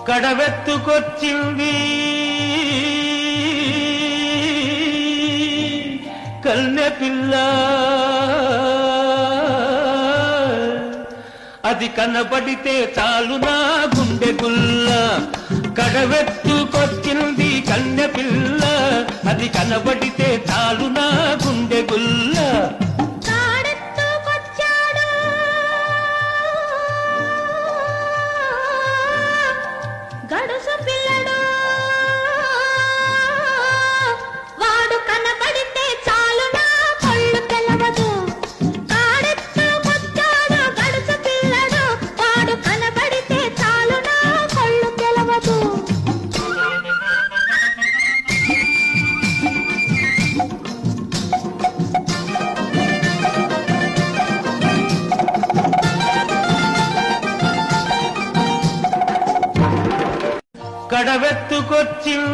కడవెత్తుకొచ్చింది కన్నె పిల్ల, అది కనబడితే చాలు నా గుండె గుల్ల. కడవెత్తుకొచ్చింది కన్నె పిల్ల, అది కనబడితే చాలు నా గుండె గుల్ల. గడుసు పిల్లడు వాడు కనబడితే చాలు నా కళ్ళు తెలవదు. కాడెత్తుకొచ్చాడు గడుసు పిల్లడు, వాడు కనబడితే చాలు నా కళ్ళు తెలవదు. కడవెత్తుకొచ్చింది